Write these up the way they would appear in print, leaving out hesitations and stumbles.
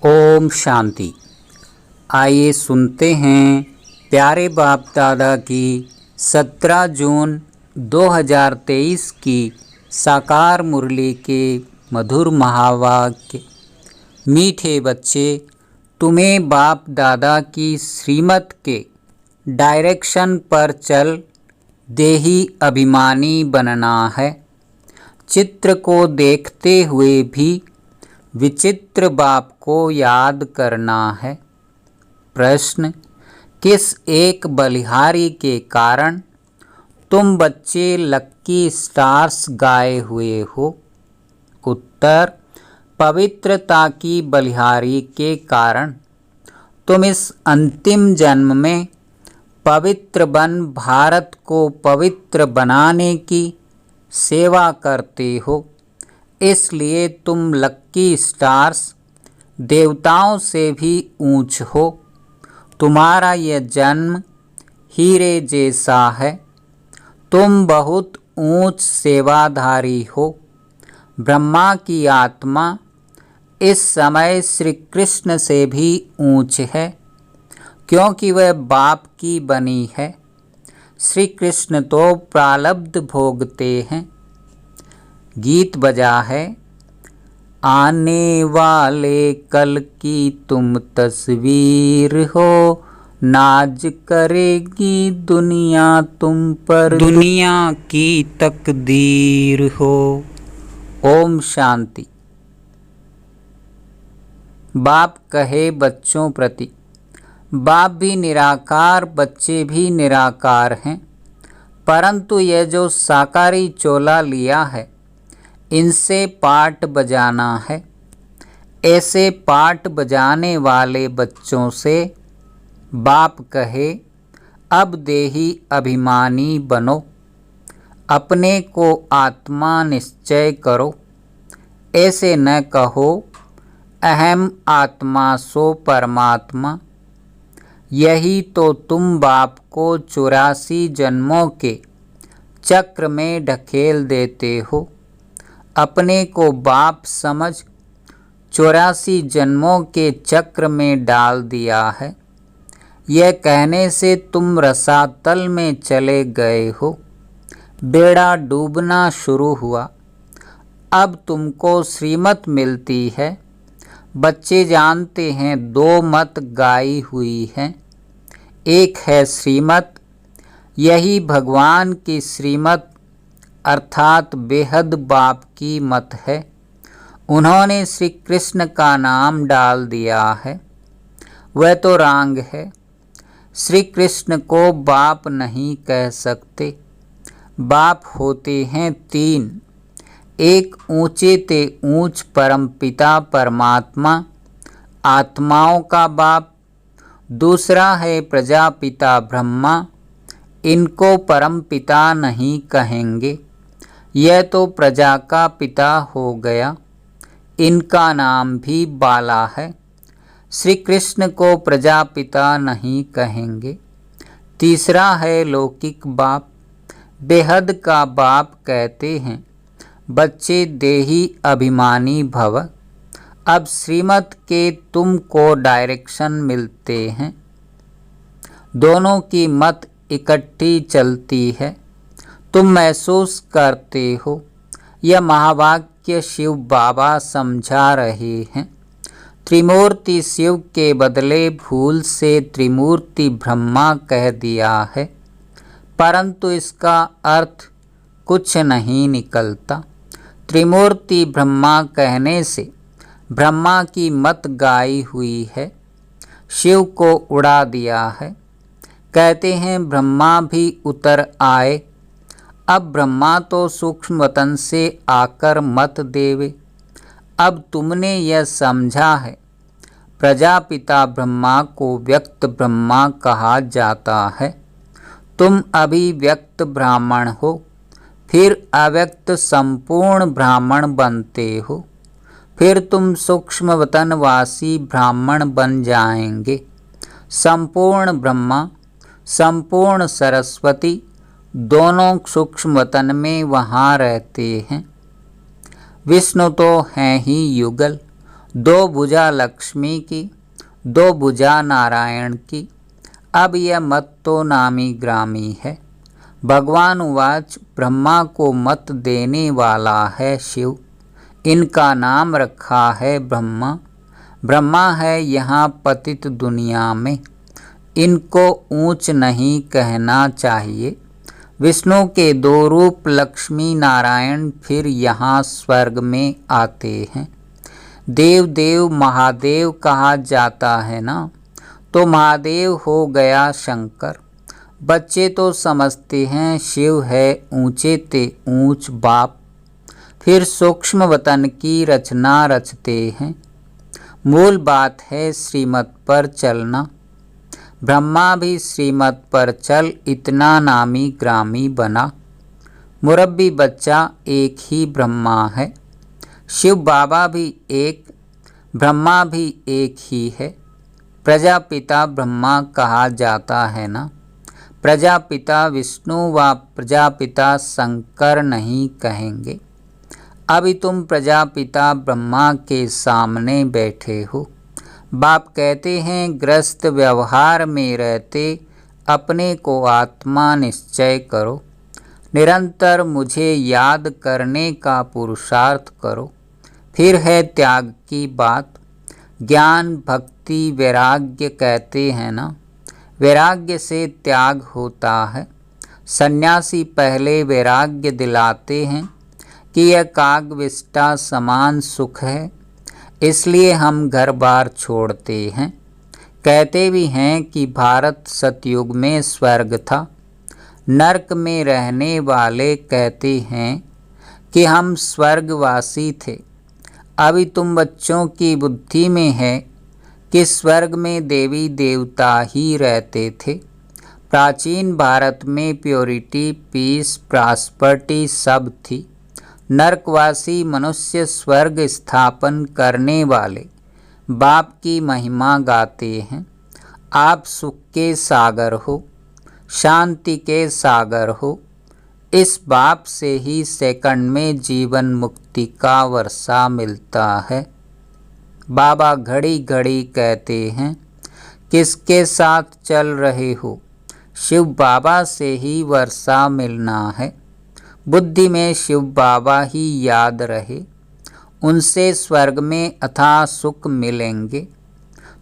ओम शांति। आइए सुनते हैं प्यारे बाप दादा की 17 जून 2023 की साकार मुरली के मधुर महावाक्य। मीठे बच्चे, तुम्हें बाप दादा की श्रीमत के डायरेक्शन पर चल देही अभिमानी बनना है। चित्र को देखते हुए भी विचित्र बाप को याद करना है। प्रश्न: किस एक बलिहारी के कारण तुम बच्चे लक्की स्टार्स गाए हुए हो? उत्तर: पवित्रता की बलिहारी के कारण। तुम इस अंतिम जन्म में पवित्र बन भारत को पवित्र बनाने की सेवा करते हो, इसलिए तुम लक्की स्टार्स देवताओं से भी ऊंच हो। तुम्हारा यह जन्म हीरे जैसा है। तुम बहुत ऊंच सेवाधारी हो। ब्रह्मा की आत्मा इस समय श्री कृष्ण से भी ऊंच है, क्योंकि वह बाप की बनी है। श्री कृष्ण तो प्रारब्ध भोगते हैं। गीत बजा है, आने वाले कल की तुम तस्वीर हो, नाज करेगी दुनिया तुम पर, दुनिया की तकदीर हो। ओम शांति। बाप कहे बच्चों प्रति, बाप भी निराकार, बच्चे भी निराकार हैं, परंतु यह जो साकारी चोला लिया है, इनसे पाठ बजाना है। ऐसे पाठ बजाने वाले बच्चों से बाप कहे, अब देही अभिमानी बनो, अपने को आत्मा निश्चय करो। ऐसे न कहो अहम आत्मा सो परमात्मा। यही तो तुम बाप को 84 जन्मों के चक्र में ढकेल देते हो। अपने को बाप समझ 84 जन्मों के चक्र में डाल दिया है। यह कहने से तुम रसातल में चले गए हो। बेड़ा डूबना शुरू हुआ। अब तुमको श्रीमत मिलती है। बच्चे जानते हैं 2 मत गाई हुई हैं। एक है श्रीमत, यही भगवान की श्रीमत अर्थात बेहद बाप की मत है। उन्होंने श्री कृष्ण का नाम डाल दिया है। वह तो रांग है। श्री कृष्ण को बाप नहीं कह सकते। बाप होते हैं 3। एक ऊंचे ते ऊंच परमपिता परमात्मा, आत्माओं का बाप। दूसरा है प्रजापिता ब्रह्मा। इनको परमपिता नहीं कहेंगे, यह तो प्रजा का पिता हो गया। इनका नाम भी बाला है। श्री कृष्ण को प्रजापिता नहीं कहेंगे। तीसरा है लौकिक बाप, बेहद का बाप कहते हैं। बच्चे देही अभिमानी भव। अब श्रीमत के तुमको डायरेक्शन मिलते हैं। दोनों की मत इकट्ठी चलती है। तुम महसूस करते हो, यह महावाक्य शिव बाबा समझा रहे हैं। त्रिमूर्ति शिव के बदले भूल से त्रिमूर्ति ब्रह्मा कह दिया है, परंतु इसका अर्थ कुछ नहीं निकलता। त्रिमूर्ति ब्रह्मा कहने से ब्रह्मा की मत गाई हुई है, शिव को उड़ा दिया है। कहते हैं ब्रह्मा भी उतर आए। अब ब्रह्मा तो सूक्ष्म वतन से आकर मत देवे। अब तुमने यह समझा है, प्रजापिता ब्रह्मा को व्यक्त ब्रह्मा कहा जाता है। तुम अभी व्यक्त ब्राह्मण हो, फिर अव्यक्त संपूर्ण ब्राह्मण बनते हो, फिर तुम सूक्ष्म वतनवासी ब्राह्मण बन जाएंगे। संपूर्ण ब्रह्मा, संपूर्ण सरस्वती दोनों सूक्ष्म वतन में वहाँ रहते हैं। विष्णु तो हैं ही युगल, दो भुजा लक्ष्मी की, दो भुजा नारायण की, अब यह मत तो नामी ग्रामी है। भगवान उवाच, ब्रह्मा को मत देने वाला है शिव, इनका नाम रखा है ब्रह्मा। ब्रह्मा है यहाँ पतित दुनिया में, इनको ऊंच नहीं कहना चाहिए। विष्णु के दो रूप लक्ष्मी नारायण फिर यहाँ स्वर्ग में आते हैं। देव देव महादेव कहा जाता है ना, तो महादेव हो गया शंकर। बच्चे तो समझते हैं शिव है ऊंचे ते ऊंच बाप, फिर सूक्ष्म वतन की रचना रचते हैं। मूल बात है श्रीमत पर चलना, ब्रह्मा भी श्रीमत पर चल इतना नामी ग्रामी बना। मुरब्बी बच्चा एक ही ब्रह्मा है, शिव बाबा भी एक, ब्रह्मा भी एक ही है। प्रजापिता ब्रह्मा कहा जाता है ना, प्रजापिता विष्णु व प्रजापिता शंकर नहीं कहेंगे। अभी तुम प्रजापिता ब्रह्मा के सामने बैठे हो। बाप कहते हैं ग्रस्त व्यवहार में रहते अपने को आत्मा निश्चय करो, निरंतर मुझे याद करने का पुरुषार्थ करो। फिर है त्याग की बात, ज्ञान भक्ति वैराग्य कहते हैं ना, वैराग्य से त्याग होता है। सन्यासी पहले वैराग्य दिलाते हैं कि यह कागविष्टा समान सुख है, इसलिए हम घर बार छोड़ते हैं। कहते भी हैं कि भारत सतयुग में स्वर्ग था, नरक में रहने वाले कहते हैं कि हम स्वर्गवासी थे। अभी तुम बच्चों की बुद्धि में है कि स्वर्ग में देवी देवता ही रहते थे। प्राचीन भारत में प्योरिटी पीस प्रॉस्पर्टी सब थी। नरकवासी मनुष्य स्वर्ग स्थापन करने वाले बाप की महिमा गाते हैं। आप सुख के सागर हो, शांति के सागर हो, इस बाप से ही सेकंड में जीवन मुक्ति का वर्षा मिलता है। बाबा घड़ी घड़ी कहते हैं किसके साथ चल रहे हो, शिव बाबा से ही वर्षा मिलना है। बुद्धि में शिव बाबा ही याद रहे, उनसे स्वर्ग में अथाह सुख मिलेंगे।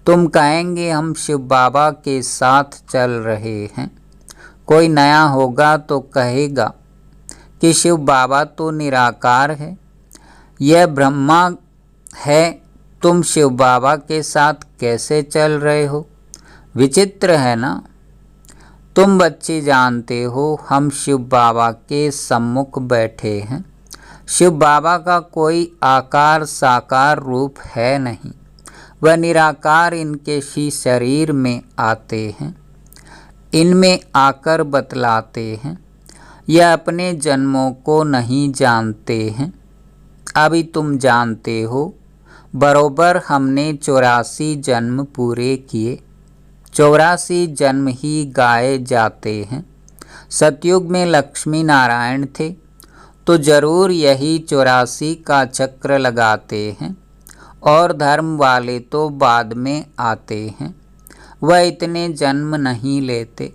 तुम कहेंगे हम शिव बाबा के साथ चल रहे हैं। कोई नया होगा तो कहेगा कि शिव बाबा तो निराकार है, यह ब्रह्मा है, तुम शिव बाबा के साथ कैसे चल रहे हो? विचित्र है ना। तुम बच्चे जानते हो हम शिव बाबा के सम्मुख बैठे हैं। शिव बाबा का कोई आकार साकार रूप है नहीं, वह निराकार इनके ही शरीर में आते हैं, इनमें आकर बतलाते हैं। यह अपने जन्मों को नहीं जानते हैं। अभी तुम जानते हो बरोबर हमने 84 जन्म पूरे किए। 84 जन्म ही गाए जाते हैं। सतयुग में लक्ष्मी नारायण थे तो जरूर यही 84 का चक्र लगाते हैं, और धर्म वाले तो बाद में आते हैं। वह इतने जन्म नहीं लेते।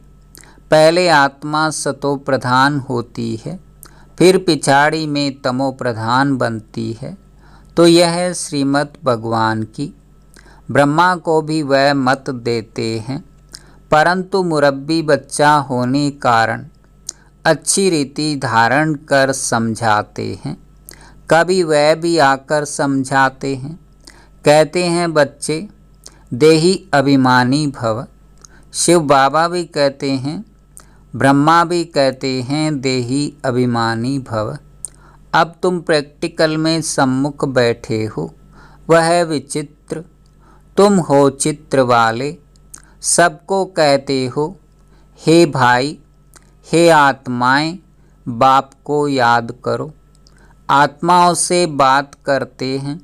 पहले आत्मा सतो प्रधान होती है, फिर पिछाड़ी में तमो प्रधान बनती है। तो यह है श्रीमत भगवान की। ब्रह्मा को भी वह मत देते हैं, परंतु मुरब्बी बच्चा होने कारण अच्छी रीति धारण कर समझाते हैं। कभी वह भी आकर समझाते हैं, कहते हैं बच्चे देही अभिमानी भव। शिव बाबा भी कहते हैं, ब्रह्मा भी कहते हैं देही अभिमानी भव। अब तुम प्रैक्टिकल में सम्मुख बैठे हो, वह विचित्र। तुम हो चित्र वाले, सबको कहते हो हे भाई, हे आत्माएं, बाप को याद करो। आत्माओं से बात करते हैं,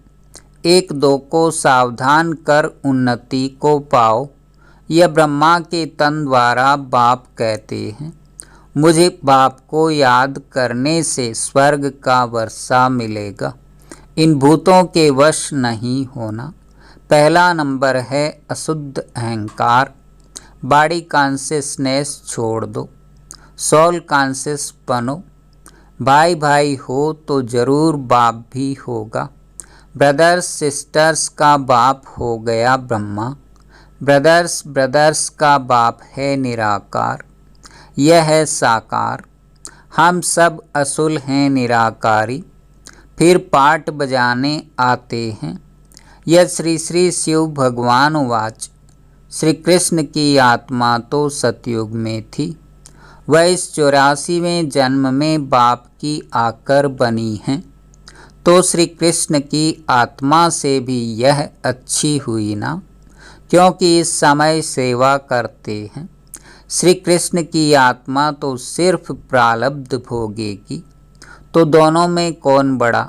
एक दो को सावधान कर उन्नति को पाओ। यह ब्रह्मा के तन द्वारा बाप कहते हैं। मुझे बाप को याद करने से स्वर्ग का वर्षा मिलेगा। इन भूतों के वश नहीं होना। पहला नंबर है अशुद्ध अहंकार। बॉडी कॉन्शियसनेस छोड़ दो, सोल कॉन्शियस बनो। भाई भाई हो तो ज़रूर बाप भी होगा। ब्रदर्स सिस्टर्स का बाप हो गया ब्रह्मा। ब्रदर्स ब्रदर्स का बाप है निराकार। यह है साकार। हम सब असुल हैं निराकारी, फिर पाट बजाने आते हैं। यह श्री श्री शिव भगवान वाच। श्री कृष्ण की आत्मा तो सतयुग में थी, वह इस 84वें जन्म में बाप की आकर बनी हैं, तो श्री कृष्ण की आत्मा से भी यह अच्छी हुई ना, क्योंकि इस समय सेवा करते हैं। श्री कृष्ण की आत्मा तो सिर्फ प्रारब्ध भोगेगी, तो दोनों में कौन बड़ा,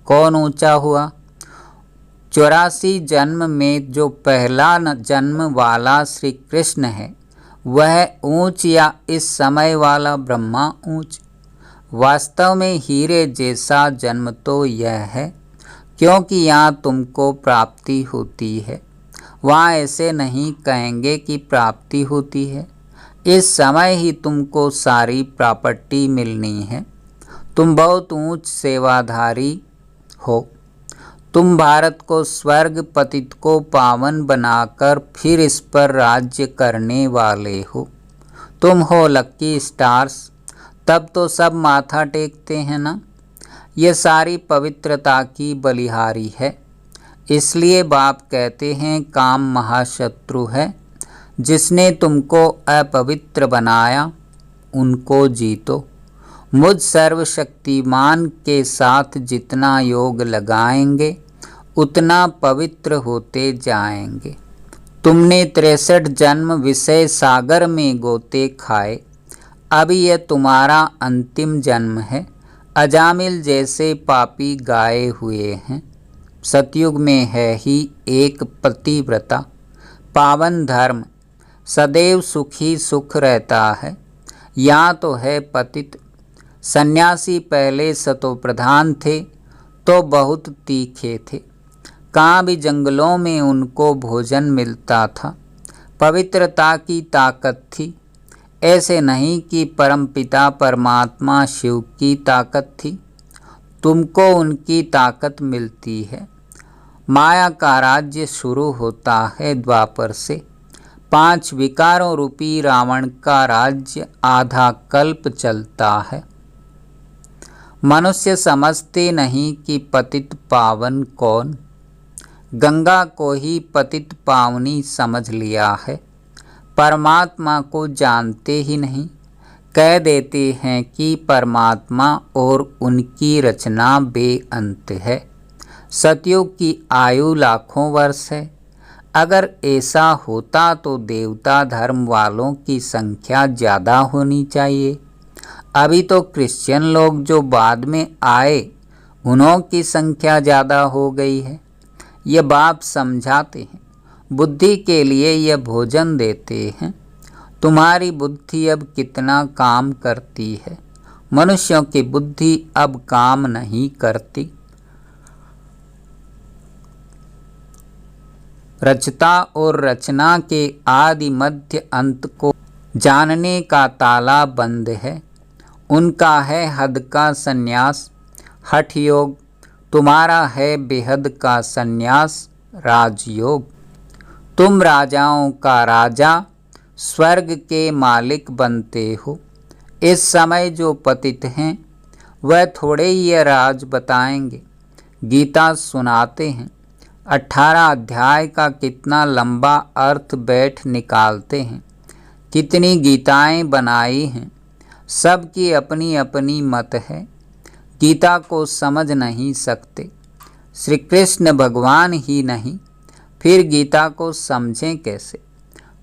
कौन ऊंचा हुआ? 84 जन्म में जो पहला जन्म वाला श्री कृष्ण है वह ऊंच, या इस समय वाला ब्रह्मा ऊंच? वास्तव में हीरे जैसा जन्म तो यह है, क्योंकि यहाँ तुमको प्राप्ति होती है। वहाँ ऐसे नहीं कहेंगे कि प्राप्ति होती है। इस समय ही तुमको सारी प्रॉपर्टी मिलनी है। तुम बहुत ऊंच सेवाधारी हो। तुम भारत को स्वर्ग, पतित को पावन बनाकर फिर इस पर राज्य करने वाले हो। तुम हो लक्की स्टार्स। तब तो सब माथा टेकते हैं ना। ये सारी पवित्रता की बलिहारी है। इसलिए बाप कहते हैं काम महाशत्रु है। जिसने तुमको अपवित्र बनाया उनको जीतो। मुझ सर्वशक्तिमान के साथ जितना योग लगाएंगे उतना पवित्र होते जाएंगे। तुमने 63 जन्म विषय सागर में गोते खाए, अभी यह तुम्हारा अंतिम जन्म है। अजामिल जैसे पापी गाए हुए हैं। सतयुग में है ही एक पतिव्रता, पावन धर्म, सदैव सुखी सुख रहता है। यहाँ तो है पतित। सन्यासी पहले सतो प्रधान थे तो बहुत तीखे थे। कहाँ भी जंगलों में उनको भोजन मिलता था। पवित्रता की ताकत थी। ऐसे नहीं कि परमपिता परमात्मा शिव की ताकत थी। तुमको उनकी ताकत मिलती है। माया का राज्य शुरू होता है द्वापर से। 5 विकारों रूपी रावण का राज्य आधा कल्प चलता है। मनुष्य समझते नहीं कि पतित पावन कौन। गंगा को ही पतित पावनी समझ लिया है। परमात्मा को जानते ही नहीं। कह देते हैं कि परमात्मा और उनकी रचना बेअंत है। सतयुग की आयु लाखों वर्ष है। अगर ऐसा होता तो देवता धर्म वालों की संख्या ज़्यादा होनी चाहिए। अभी तो क्रिश्चियन लोग जो बाद में आए उन्हों की संख्या ज़्यादा हो गई है। ये बाप समझाते हैं। बुद्धि के लिए यह भोजन देते हैं। तुम्हारी बुद्धि अब कितना काम करती है। मनुष्यों की बुद्धि अब काम नहीं करती। रचता और रचना के आदि मध्य अंत को जानने का ताला बंद है। उनका है हद का संन्यास, हठ योग। तुम्हारा है बेहद का संन्यास, राजयोग। तुम राजाओं का राजा, स्वर्ग के मालिक बनते हो। इस समय जो पतित हैं वह थोड़े ही यह राज बताएंगे। गीता सुनाते हैं। 18 अध्याय का कितना लंबा अर्थ बैठ निकालते हैं। कितनी गीताएं बनाई हैं। सबकी अपनी अपनी मत है। गीता को समझ नहीं सकते। श्री कृष्ण भगवान ही नहीं, फिर गीता को समझें कैसे?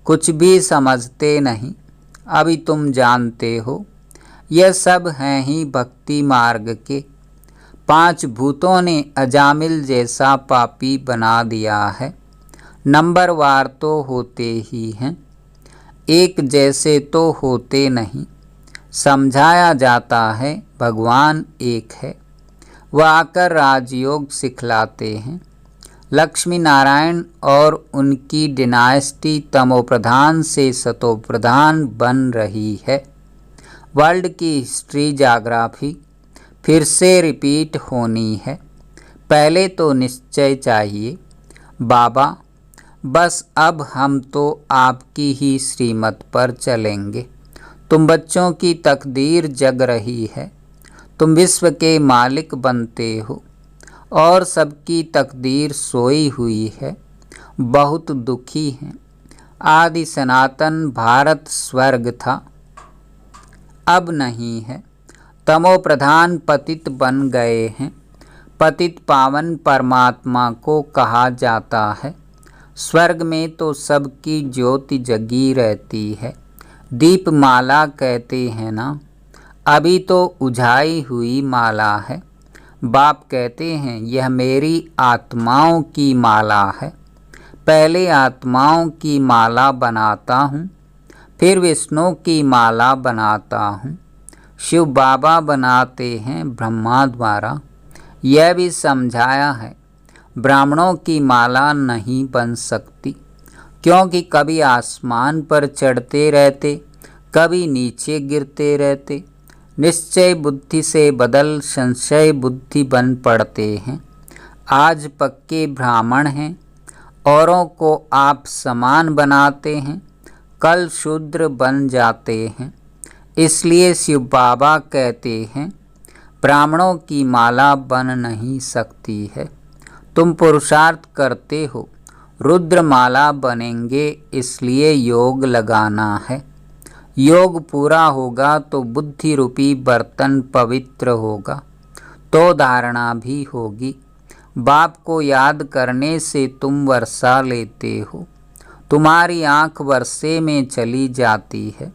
कुछ भी समझते नहीं। अभी तुम जानते हो यह सब हैं ही भक्ति मार्ग के। 5 भूतों ने अजामिल जैसा पापी बना दिया है। नंबरवार तो होते ही हैं, एक जैसे तो होते नहीं। समझाया जाता है भगवान एक है। वह आकर राजयोग सिखलाते हैं। लक्ष्मी नारायण और उनकी डिनास्टी तमोप्रधान से सतोप्रधान बन रही है। वर्ल्ड की हिस्ट्री ज्योग्राफी फिर से रिपीट होनी है। पहले तो निश्चय चाहिए बाबा, बस अब हम तो आपकी ही श्रीमत पर चलेंगे। तुम बच्चों की तकदीर जग रही है, तुम विश्व के मालिक बनते हो और सबकी तकदीर सोई हुई है, बहुत दुखी हैं। आदि सनातन भारत स्वर्ग था, अब नहीं है। तमो प्रधान पतित बन गए हैं। पतित पावन परमात्मा को कहा जाता है। स्वर्ग में तो सबकी ज्योति जगी रहती है, दीपमाला कहते हैं ना। अभी तो उझाई हुई माला है। बाप कहते हैं यह मेरी आत्माओं की माला है। पहले आत्माओं की माला बनाता हूँ, फिर विष्णु की माला बनाता हूँ। शिव बाबा बनाते हैं ब्रह्मा द्वारा। यह भी समझाया है ब्राह्मणों की माला नहीं बन सकती, क्योंकि कभी आसमान पर चढ़ते रहते, कभी नीचे गिरते रहते। निश्चय बुद्धि से बदल संशय बुद्धि बन पड़ते हैं। आज पक्के ब्राह्मण हैं, औरों को आप समान बनाते हैं, कल शूद्र बन जाते हैं। इसलिए शिव बाबा कहते हैं ब्राह्मणों की माला बन नहीं सकती है। तुम पुरुषार्थ करते हो, रुद्रमाला बनेंगे, इसलिए योग लगाना है। योग पूरा होगा तो बुद्धि रूपी बर्तन पवित्र होगा, तो धारणा भी होगी। बाप को याद करने से तुम वर्षा लेते हो, तुम्हारी आँख वर्षे में चली जाती है।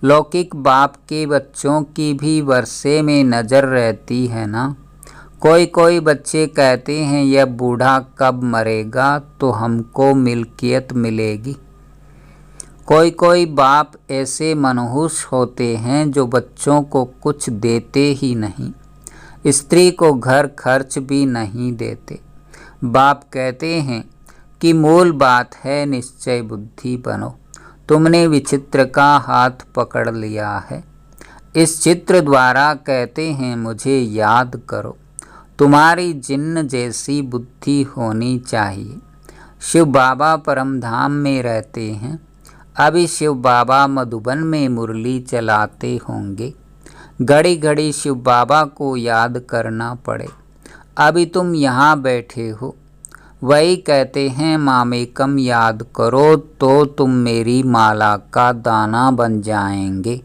लौकिक बाप के बच्चों की भी वर्षे में नज़र रहती है ना। कोई कोई बच्चे कहते हैं यह बूढ़ा कब मरेगा तो हमको मिल्कियत मिलेगी। कोई कोई बाप ऐसे मनहूस होते हैं जो बच्चों को कुछ देते ही नहीं, स्त्री को घर खर्च भी नहीं देते। बाप कहते हैं कि मूल बात है निश्चय बुद्धि बनो। तुमने विचित्र का हाथ पकड़ लिया है। इस चित्र द्वारा कहते हैं मुझे याद करो। तुम्हारी जिन्न जैसी बुद्धि होनी चाहिए। शिव बाबा परमधाम में रहते हैं। अभी शिव बाबा मधुबन में मुरली चलाते होंगे। घड़ी घड़ी शिव बाबा को याद करना पड़े। अभी तुम यहाँ बैठे हो, वही कहते हैं मामेकम याद करो तो तुम मेरी माला का दाना बन जाएंगे।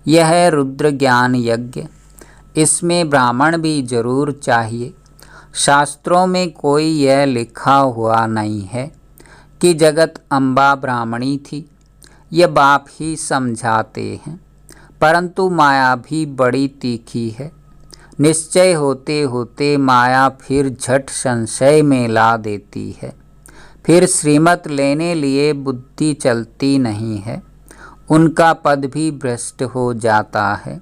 यह है रुद्र ज्ञान यज्ञ। इसमें ब्राह्मण भी जरूर चाहिए। शास्त्रों में कोई यह लिखा हुआ नहीं है कि जगत अम्बा ब्राह्मणी थी। यह बाप ही समझाते हैं, परंतु माया भी बड़ी तीखी है। निश्चय होते होते माया फिर झट संशय में ला देती है। फिर श्रीमत लेने लिए बुद्धि चलती नहीं है। उनका पद भी भ्रष्ट हो जाता है।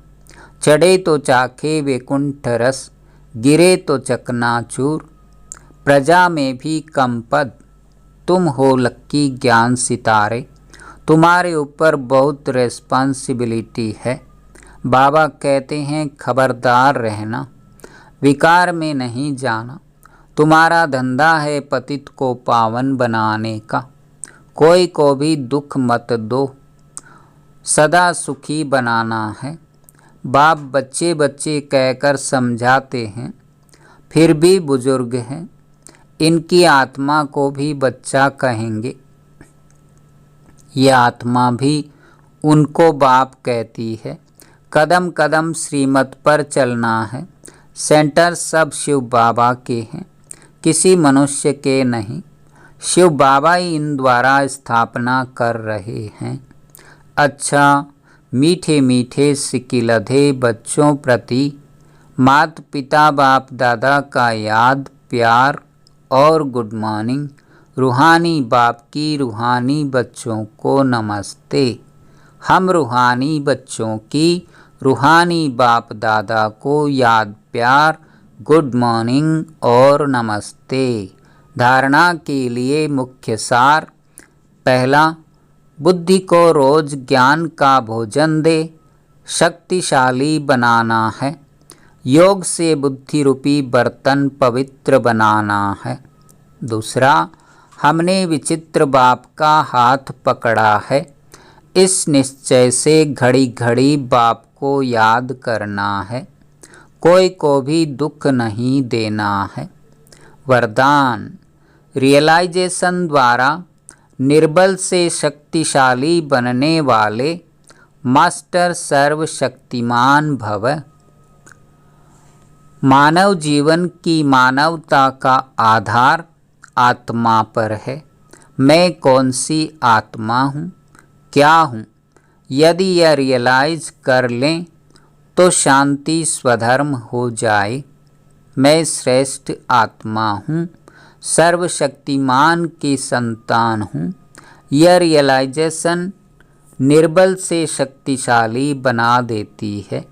चढ़े तो चाखे वैकुंठ रस, गिरे तो चकनाचूर। प्रजा में भी कम पद, तुम हो लक्की ज्ञान सितारे। तुम्हारे ऊपर बहुत रेस्पॉन्सिबिलिटी है। बाबा कहते हैं खबरदार रहना, विकार में नहीं जाना। तुम्हारा धंधा है पतित को पावन बनाने का। कोई को भी दुख मत दो, सदा सुखी बनाना है। बाप बच्चे बच्चे कहकर समझाते हैं, फिर भी बुजुर्ग हैं। इनकी आत्मा को भी बच्चा कहेंगे। ये आत्मा भी उनको बाप कहती है। कदम कदम श्रीमत पर चलना है। सेंटर सब शिव बाबा के हैं, किसी मनुष्य के नहीं। शिव बाबा ही इन द्वारा स्थापना कर रहे हैं। अच्छा, मीठे मीठे सिकिलधे बच्चों प्रति माता पिता बाप दादा का याद प्यार और गुड मॉर्निंग। रूहानी बाप की रूहानी बच्चों को नमस्ते। हम रूहानी बच्चों की रूहानी बाप दादा को याद प्यार गुड मॉर्निंग और नमस्ते। धारणा के लिए मुख्य सार। पहला, बुद्धि को रोज ज्ञान का भोजन दे, शक्तिशाली बनाना है। योग से बुद्धि रूपी बर्तन पवित्र बनाना है। दूसरा, हमने विचित्र बाप का हाथ पकड़ा है। इस निश्चय से घड़ी घड़ी बाप को याद करना है। कोई को भी दुख नहीं देना है। वरदान, रियलाइजेशन द्वारा निर्बल से शक्तिशाली बनने वाले मास्टर सर्वशक्तिमान भव। मानव जीवन की मानवता का आधार आत्मा पर है। मैं कौन सी आत्मा हूँ, क्या हूँ? यदि यह रियलाइज कर लें तो शांति स्वधर्म हो जाए। मैं श्रेष्ठ आत्मा हूँ, सर्वशक्तिमान की संतान हूँ। यह रियलाइजेशन निर्बल से शक्तिशाली बना देती है।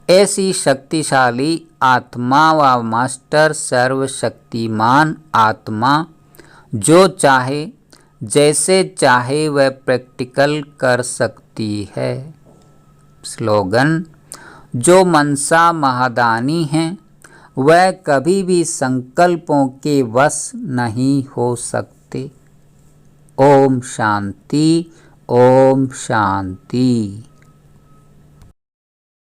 ऐसी शक्तिशाली आत्मा व मास्टर सर्वशक्तिमान आत्मा जो चाहे जैसे चाहे वह प्रैक्टिकल कर सकती है। स्लोगन, जो मनसा महादानी हैं वह कभी भी संकल्पों के वश नहीं हो सकते। ओम शांति, ओम शांति।